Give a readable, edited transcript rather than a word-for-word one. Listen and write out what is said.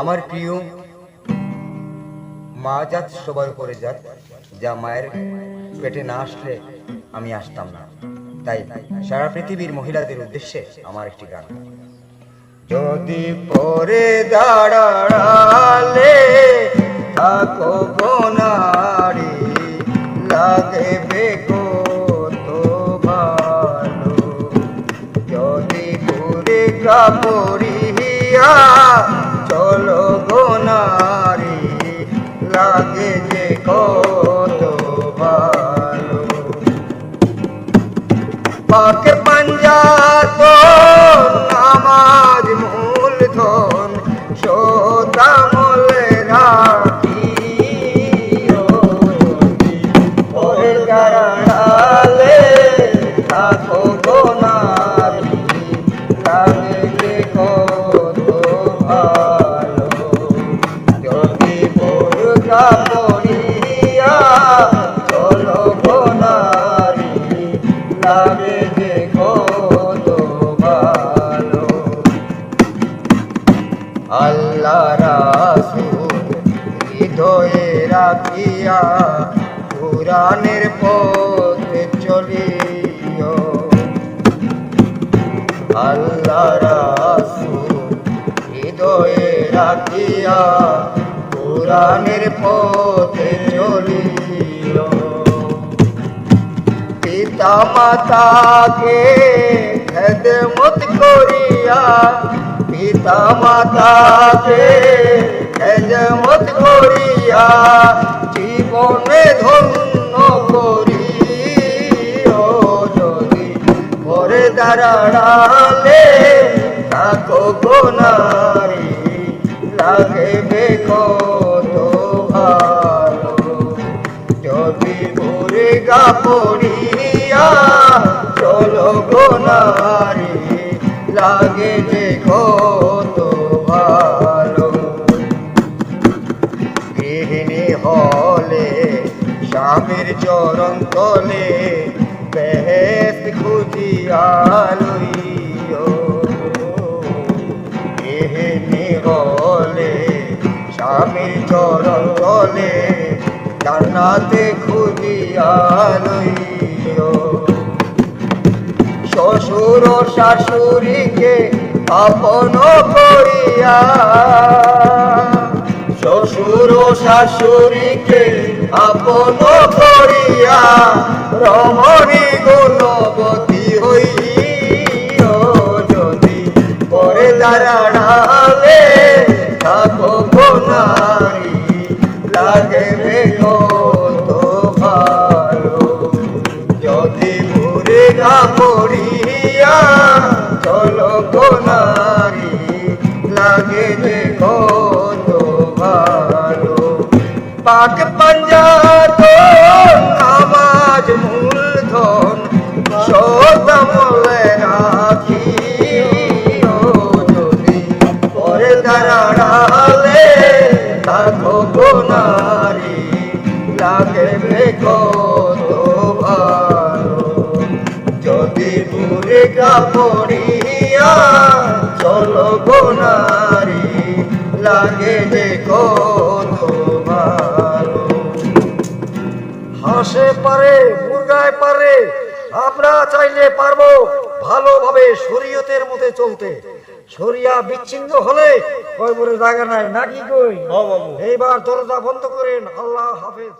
আমার প্রিয় মা জাত সবার উপরে জাত, যা মায়ের পেটে না আসলে আমি আসতাম না। তাই সারা পৃথিবীর মহিলাদের উদ্দেশ্যে আমার একটি গান। যদি পরে দাঁড়ালে থাকো গোনারি, লাগবে কত ভালো। যদি পুরে কাপড়িয়া চলো গোনারি, লাগে যে কত ভালো। পাক পাঞ্জাত নামাজ মূলধন সদামলে রাখি, পরে দাঁড়ালে থাকো গোনারি, লাগে যে কত ভালো। যদি বোরকা পরিয়া চলো গোনারি, লাগে যে কত ভালো। আল্লাহ রাসূল হৃদয়ে রাখিয়া কুরআনের পথে চলিও। আল্লাহ রাসূল হৃদয়ে রাখিয়া কুরআনের পথে চলিও। পিতা মাতাকে খেদমত করিয়া, পিতা মাতাকে খেদমত করিয়া জীবনে ধন্য করিও। যদি পরে দাঁড়ালে থাকো গোনারি, লাগবে কত ভালো। যদি বোরকা পরিয়া চলো গোনারি, লাগে যে কত ভালো। গৃহিণী হলে স্বামীর চরণ তলে বেহেশত খুঁজিয়া লইও। গৃহিণী হলে স্বামীর চরণ তলে জান্নাতে খুঁজিয়া লইও। শ্বশুর শাশুড়িকে আপন করিয়া, শ্বশুর শাশুড়িকে আপন করিয়া রমণী গুণবতী হইও। যদি পরে দাঁড়ালে থাকো গোনারি, লাগবে কত ভালো। যদি বোরকা পরিয়া চলো গোনারি, লাগে যে কত ভালো। পাক পাঞ্জাত নামাজ মূলধন সদামলে রাখিও। যদি পরে দাঁড়ালে থাকো গোনারি, লাগবে কত ভালো। যদি বোরকা পরিয়া চলো গোনারি, লাগে যে কত ভালো। হাঁসে পারে, মুরগায় পারে, আমরা চাইলে পারবো ভালোভাবে শরীয়তের মধ্যে চলতে। শরিয়া বিচ্ছিন্ন হলে কই বলে জায়গা নাই নাকি কই। এইবার দরজা বন্ধ করেন। আল্লাহ হাফেজ।